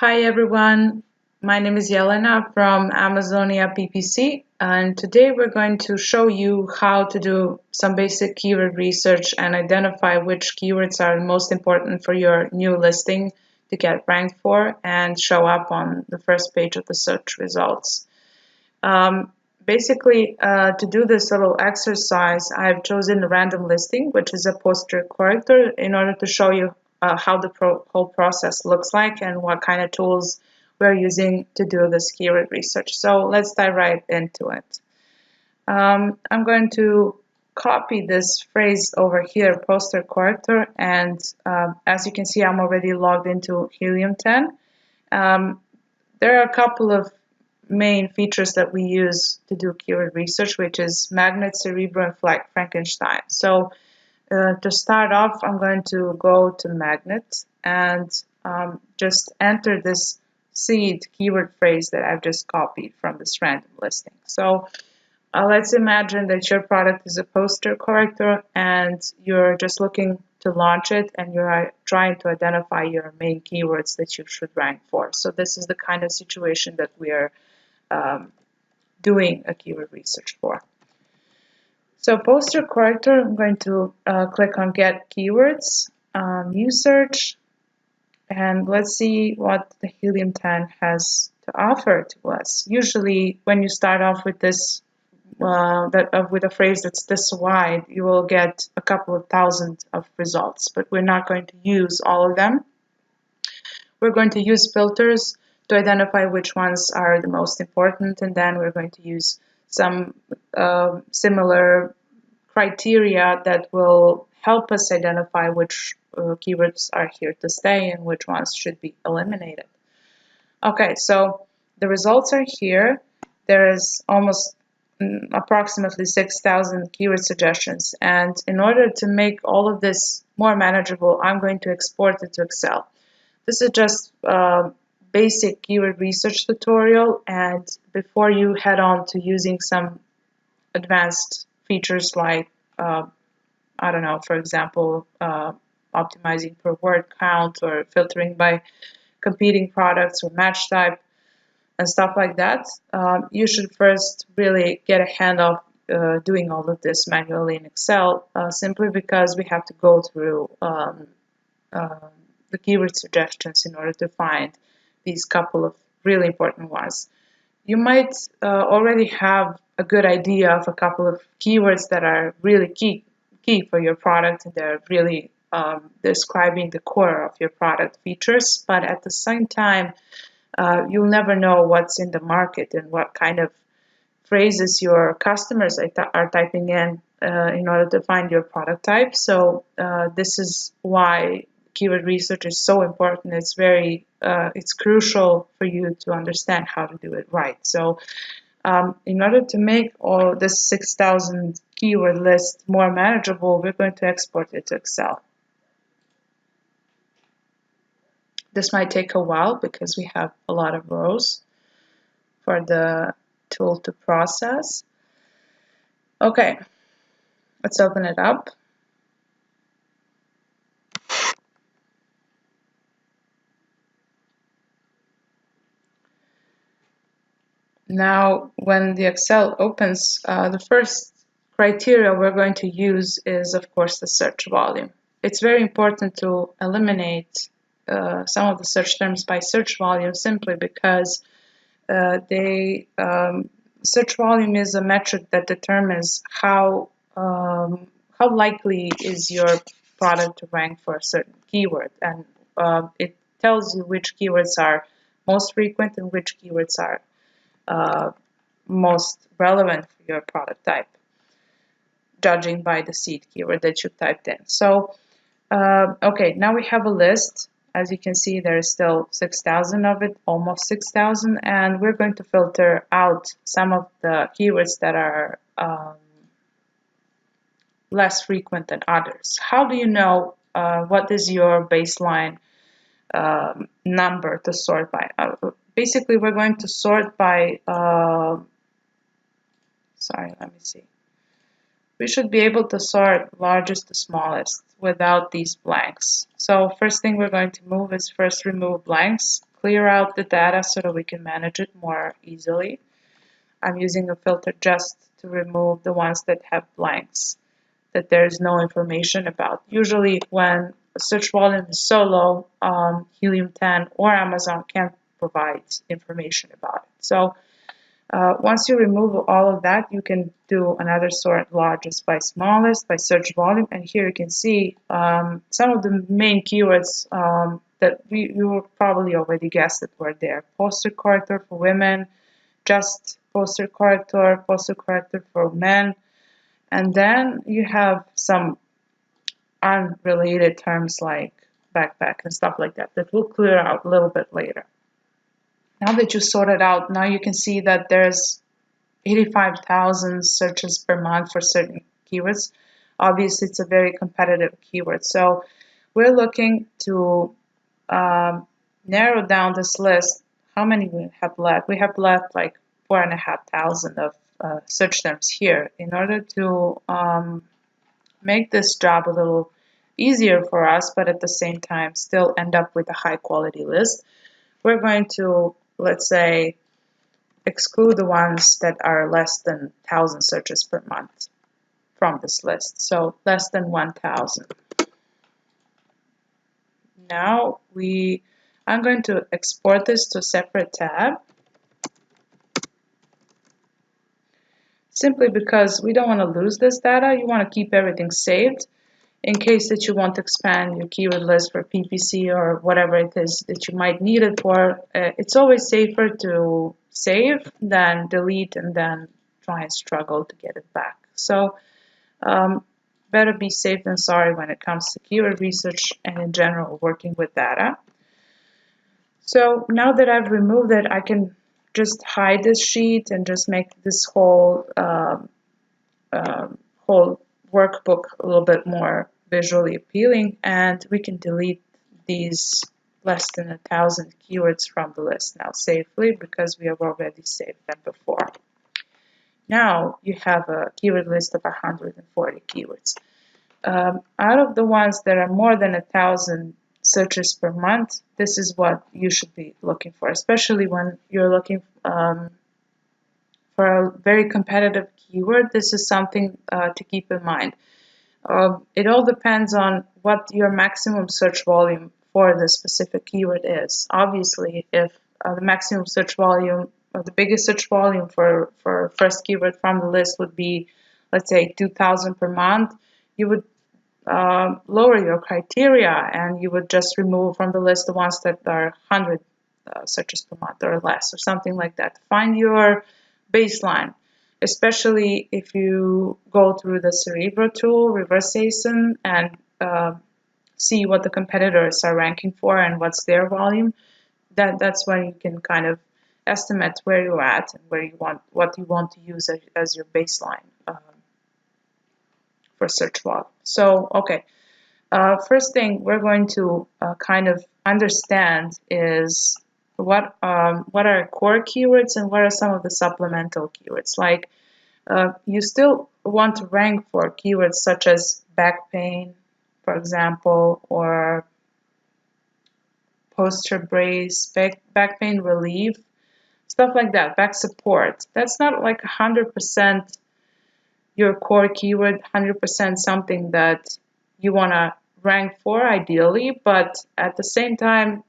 Hi everyone, my name is Yelena from Amazonia PPC, and today we're going to show you how to do some basic keyword research and identify which keywords are most important for your new listing to get ranked for and show up on the first page of the search results. To do this little exercise, I've chosen a random listing, which is a poster corrector, in order to show you how the whole process looks like and what kind of tools we're using to do this keyword research. So let's dive right into it. I'm going to copy this phrase over here, poster corrector, and as you can see, I'm already logged into Helium10. There are a couple of main features that we use to do keyword research, which is magnet, cerebro, and Frankenstein. So to start off, I'm going to go to magnet and just enter this seed keyword phrase that I've just copied from this random listing. So let's imagine that your product is a poster corrector and you're just looking to launch it and you're trying to identify your main keywords that you should rank for. So this is the kind of situation that we are doing a keyword research for. So poster corrector, I'm going to click on get keywords, new search, and let's see what the Helium10 has to offer to us. Usually when you start off with this with a phrase that's this wide, you will get a couple of thousand of results, but we're not going to use all of them. We're going to use filters to identify which ones are the most important, and then we're going to use some similar criteria that will help us identify which keywords are here to stay and which ones should be eliminated. Okay, so the results are here. There is almost approximately 6,000 keyword suggestions, and in order to make all of this more manageable, I'm going to export it to Excel. This is just a basic keyword research tutorial, and before you head on to using some advanced features like, I don't know, for example, optimizing per word count or filtering by competing products or match type and stuff like that, you should first really get a hand of doing all of this manually in Excel, simply because we have to go through the keyword suggestions in order to find these couple of really important ones. You might already have a good idea of a couple of keywords that are really key for your product, and they're really describing the core of your product features, but at the same time, you'll never know what's in the market and what kind of phrases your customers are typing in order to find your product type. So this is why keyword research is so important. It's crucial for you to understand how to do it right. So in order to make all this 6,000 keyword list more manageable, we're going to export it to Excel. This might take a while because we have a lot of rows for the tool to process. Okay, let's open it up. Now, when the Excel opens, the first criteria we're going to use is, of course, the search volume. It's very important to eliminate some of the search terms by search volume, simply because search volume is a metric that determines how likely is your product to rank for a certain keyword, and it tells you which keywords are most frequent and which keywords are most relevant for your product type, judging by the seed keyword that you typed in. So, okay, now we have a list. As you can see, there is still 6,000 of it, almost 6,000, and we're going to filter out some of the keywords that are less frequent than others. How do you know what is your baseline number to sort by? Basically, we're going to sort by, sorry, let me see. We should be able to sort largest to smallest without these blanks. So first thing we're going to move is first remove blanks. clear out the data so that we can manage it more easily. I'm using a filter just to remove the ones that have blanks, that there's no information about. Usually when search volume is so low, Helium10 or Amazon can't provide information about it. So once you remove all of that, you can do another sort, largest by smallest, by search volume. And here you can see some of the main keywords that you will probably already guessed that were there. Poster corrector for women, just poster corrector for men. And then you have some unrelated terms like backpack and stuff like that that we'll clear out a little bit later. Now that you sorted out, now you can see that there's 85,000 searches per month for certain keywords. Obviously, it's a very competitive keyword. So we're looking to narrow down this list. How many we have left? We have left like 4,500 of search terms here. In order to make this job a little easier for us, but at the same time still end up with a high quality list, we're going to, let's say, exclude the ones that are less than 1,000 searches per month from this list. So less than 1,000. Now I'm going to export this to a separate tab, simply because we don't want to lose this data. You want to keep everything saved in case that you want to expand your keyword list for PPC or whatever it is that you might need it for. It's always safer to save than delete and then try and struggle to get it back. So better be safe than sorry when it comes to keyword research and in general working with data. So now that I've removed it, I can just hide this sheet and just make this whole workbook a little bit more visually appealing, and we can delete these less than 1,000 keywords from the list now safely because we have already saved them before. Now you have a keyword list of 140 keywords. Out of the ones that are more than 1,000 searches per month, this is what you should be looking for, especially when you're looking for a very competitive keyword. This is something to keep in mind. It all depends on what your maximum search volume for the specific keyword is. Obviously, if the maximum search volume, or the biggest search volume for first keyword from the list would be, let's say, 2,000 per month, you would lower your criteria and you would just remove from the list the ones that are 100 searches per month or less or something like that. Find your baseline, especially if you go through the Cerebro tool, reverse ASIN, and see what the competitors are ranking for and what's their volume. That's when you can kind of estimate where you're at and what you want to use as your baseline for search volume. So, okay, first thing we're going to kind of understand is what are core keywords and what are some of the supplemental keywords. Like you still want to rank for keywords such as back pain, for example, or posture brace, back pain relief, stuff like that, back support. That's not like 100% your core keyword, 100% something that you want to rank for ideally, but at the same time,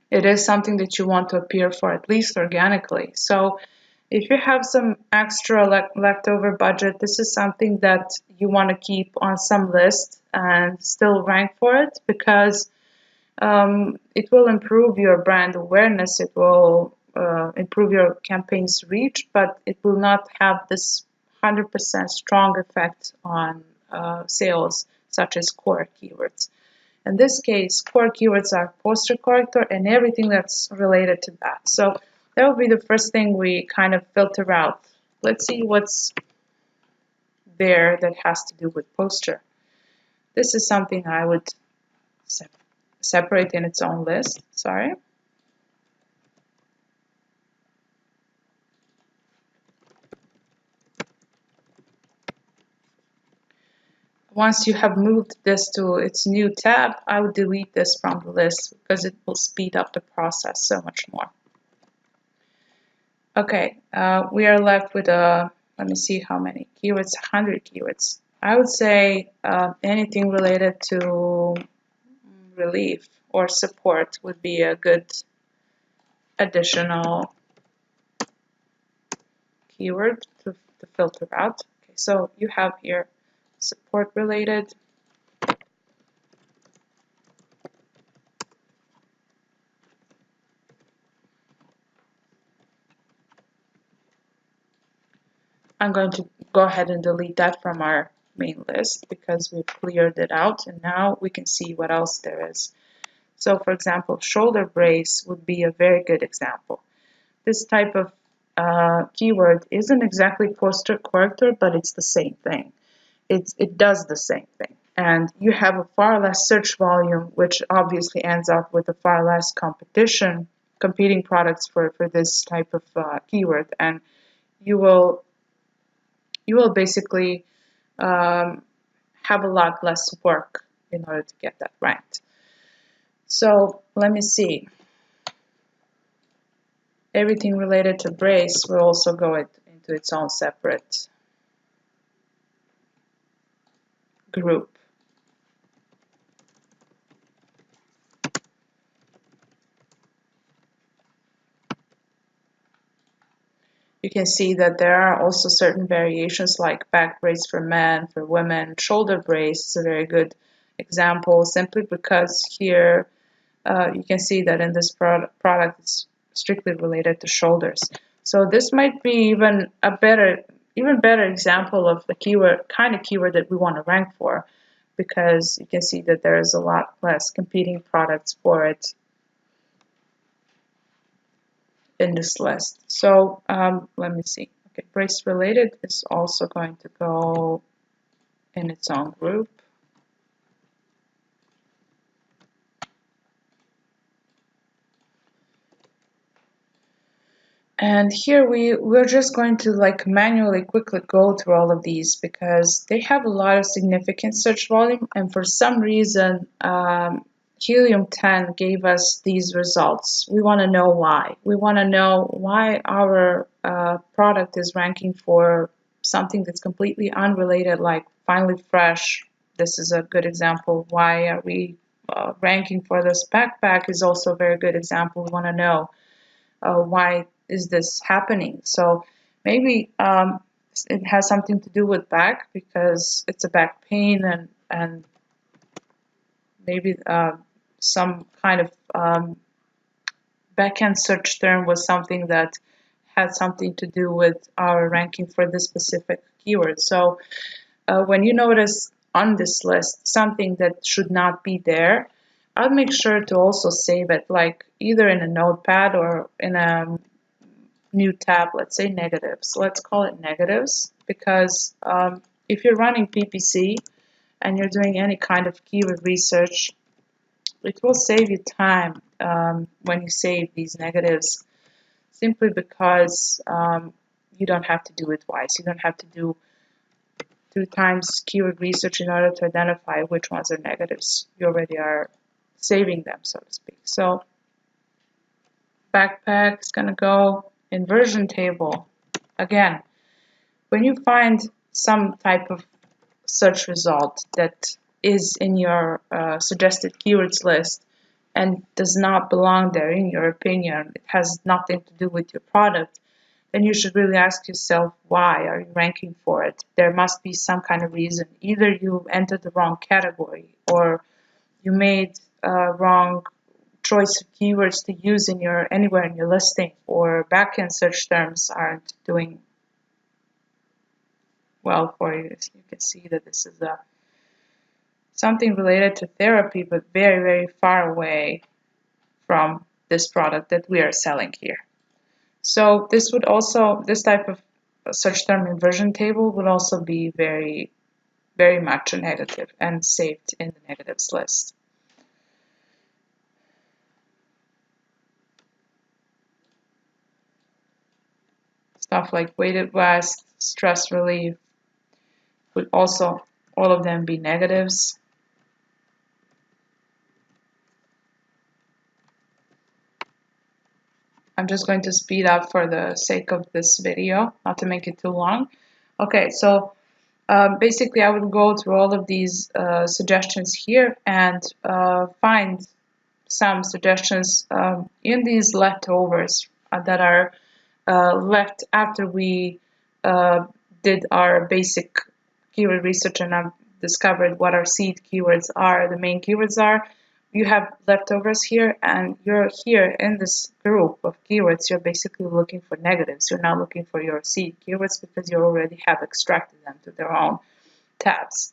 it is something that you want to appear for at least organically. So if you have some extra leftover budget, this is something that you want to keep on some list and still rank for it, because it will improve your brand awareness, it will improve your campaign's reach, but it will not have this 100% strong effect on sales, such as core keywords. In this case, core keywords are poster corrector and everything that's related to that. So that will be the first thing we kind of filter out. Let's see what's there that has to do with poster. This is something I would separate in its own list. Sorry. once you have moved this to its new tab, I would delete this from the list because it will speed up the process so much more. Okay, we are left with let me see how many keywords, 100 keywords. I would say anything related to relief or support would be a good additional keyword to filter out. Okay, so you have here support related. I'm going to go ahead and delete that from our main list because we've cleared it out, and now we can see what else there is. So for example, shoulder brace would be a very good example. This type of keyword isn't exactly poster corrector, but it's the same thing. It does the same thing. And you have a far less search volume, which obviously ends up with a far less competing products for this type of keyword. And you will basically have a lot less work in order to get that ranked. So let me see. Everything related to brace will also go into its own separate group. You can see that there are also certain variations like back brace for men, for women. Shoulder brace is a very good example simply because here you can see that in this product it's strictly related to shoulders. So this might be even better example of the kind of keyword that we want to rank for, because you can see that there is a lot less competing products for it in this list. So let me see. Okay, brace related is also going to go in its own group. And here we're just going to like manually quickly go through all of these because they have a lot of significant search volume, and for some reason Helium10 gave us these results. We want to know why. We want to know why our product is ranking for something that's completely unrelated, like Finally Fresh. This is a good example. Why are we ranking for this backpack is also a very good example. We want to know why is this happening. So maybe it has something to do with back because it's a back pain, and maybe some kind of backend search term was something that had something to do with our ranking for this specific keyword. So when you notice on this list something that should not be there, I'll make sure to also save it, like either in a notepad or in a new tab. Let's say negatives. Let's call it negatives, because if you're running PPC and you're doing any kind of keyword research, it will save you time when you save these negatives, simply because you don't have to do it twice. You don't have to do 2 times keyword research in order to identify which ones are negatives. You already are saving them, so to speak. So backpack is going to go in version table. Again, when you find some type of search result that is in your suggested keywords list and does not belong there in your opinion, it has nothing to do with your product, then you should really ask yourself, why are you ranking for it? There must be some kind of reason. Either you entered the wrong category, or you made a wrong choice of keywords to use in anywhere in your listing, or backend search terms aren't doing well for you. So you can see that this is something related to therapy, but very, very far away from this product that we are selling here. So this type of search term inversion table would also be very, very much a negative and saved in the negatives list. Stuff like weighted vest, stress relief would also all of them be negatives. I'm just going to speed up for the sake of this video, not to make it too long. Okay, so basically I would go through all of these suggestions here and find some suggestions in these leftovers that are left after we did our basic keyword research and I've discovered what our seed keywords are, the main keywords are. You have leftovers here, and you're here in this group of keywords, you're basically looking for negatives. You're not looking for your seed keywords because you already have extracted them to their own tabs.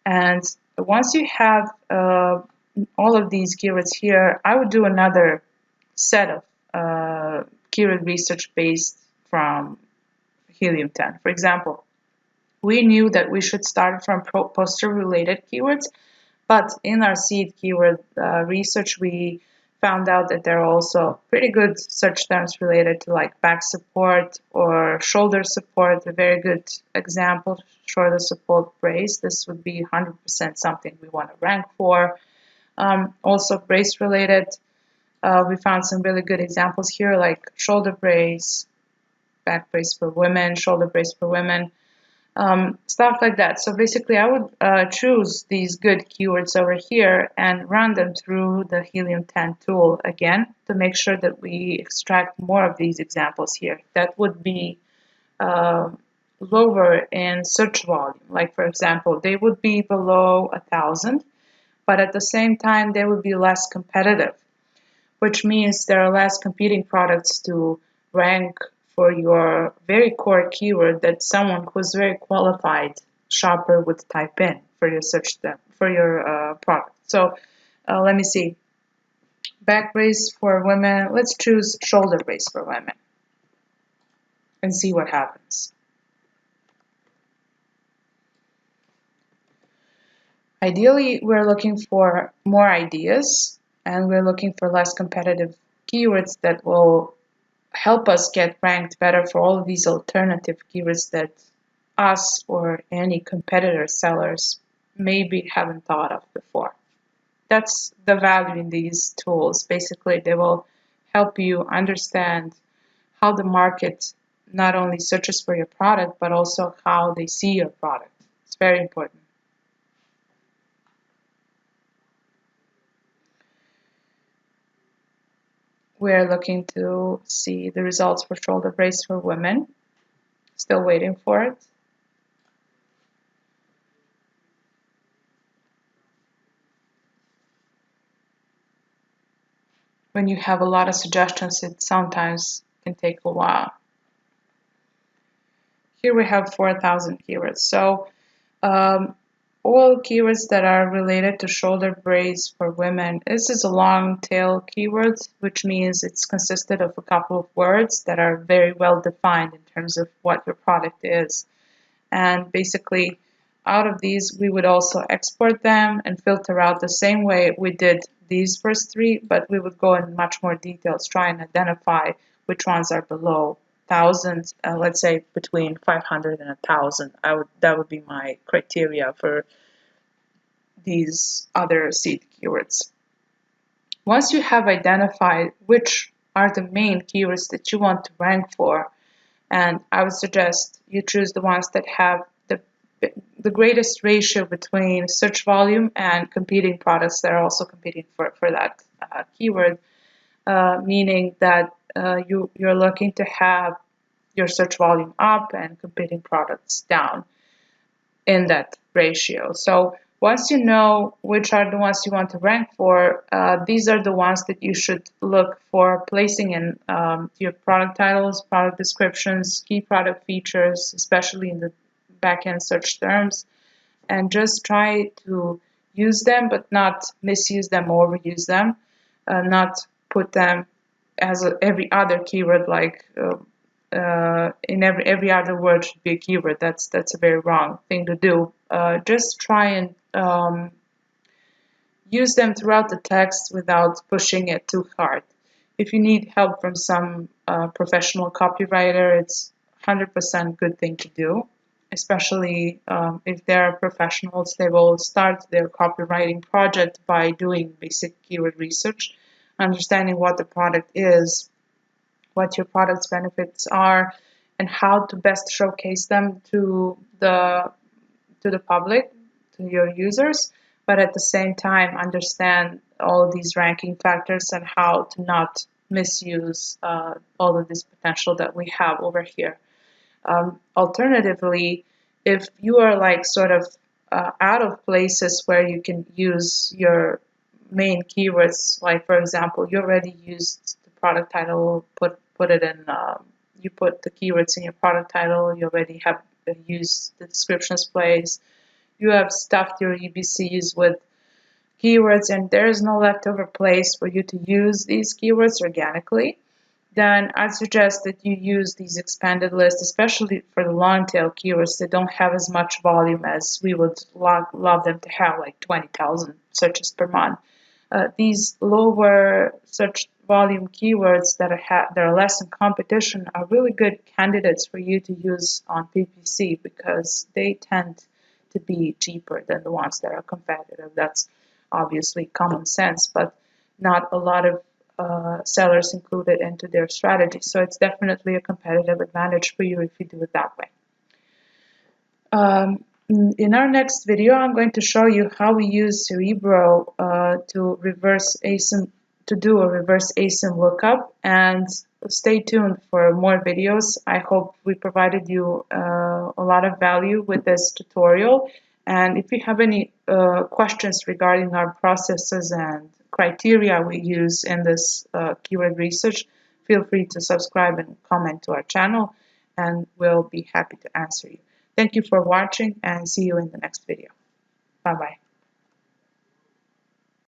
And once you have all of these keywords here, I would do another set of keyword research based from Helium10. For example, we knew that we should start from poster related keywords, but in our seed keyword research, we found out that there are also pretty good search terms related to like back support or shoulder support. A very good example, shoulder support brace. This would be 100% something we want to rank for. Also brace related, we found some really good examples here like shoulder brace, back brace for women, shoulder brace for women. Stuff like that. So basically I would choose these good keywords over here and run them through the Helium10 tool again to make sure that we extract more of these examples here. That would be lower in search volume. Like for example, they would be below 1,000, but at the same time they would be less competitive, which means there are less competing products to rank for your very core keyword that someone who's very qualified shopper would type in for your search term, for your product. So let me see. Back brace for women. Let's choose shoulder brace for women and see what happens. Ideally, we're looking for more ideas and we're looking for less competitive keywords that will help us get ranked better for all of these alternative keywords that us or any competitor sellers maybe haven't thought of before. That's the value in these tools. Basically, they will help you understand how the market not only searches for your product, but also how they see your product. It's very important. We're looking to see the results for shoulder brace for women. Still waiting for it. When you have a lot of suggestions, it sometimes can take a while. Here we have 4,000 keywords. So all keywords that are related to shoulder brace for women. This is a long tail keyword, which means it's consisted of a couple of words that are very well defined in terms of what your product is. And basically, out of these, we would also export them and filter out the same way we did these first three, but we would go in much more details, try and identify which ones are below 1,000, let's say between 500 and 1,000. That would be my criteria for these other seed keywords. Once you have identified which are the main keywords that you want to rank for, and I would suggest you choose the ones that have the greatest ratio between search volume and competing products that are also competing for that keyword, meaning that you're looking to have your search volume up and competing products down in that ratio. So once you know which are the ones you want to rank for, these are the ones that you should look for placing in your product titles, product descriptions, key product features, especially in the backend search terms, and just try to use them but not misuse them or overuse them, not put them as every other keyword, like in every other word should be a keyword. That's a very wrong thing to do. Just try and use them throughout the text without pushing it too hard. If you need help from some professional copywriter, it's 100% good thing to do. especially if they're professionals, they will start their copywriting project by doing basic keyword research, understanding what the product is, what your product's benefits are, and how to best showcase them to the public, to your users, but at the same time understand all of these ranking factors and how to not misuse all of this potential that we have over here. Alternatively, if you are like sort of out of places where you can use your main keywords, like for example, you already used the product title, put it in, you put the keywords in your product title, you already have used the descriptions place, you have stuffed your EBCs with keywords, and there is no leftover place for you to use these keywords organically, then I'd suggest that you use these expanded lists, especially for the long tail keywords that don't have as much volume as we would love them to have, like 20,000 searches per month. These lower search volume keywords that are less in competition are really good candidates for you to use on PPC because they tend to be cheaper than the ones that are competitive. That's obviously common sense, but not a lot of sellers include it into their strategy. So it's definitely a competitive advantage for you if you do it that way. In our next video, I'm going to show you how we use Cerebro to do a reverse ASIN lookup, and stay tuned for more videos. I hope we provided you a lot of value with this tutorial. And if you have any questions regarding our processes and criteria we use in this keyword research, feel free to subscribe and comment to our channel, and we'll be happy to answer you. Thank you for watching, and see you in the next video. Bye-bye.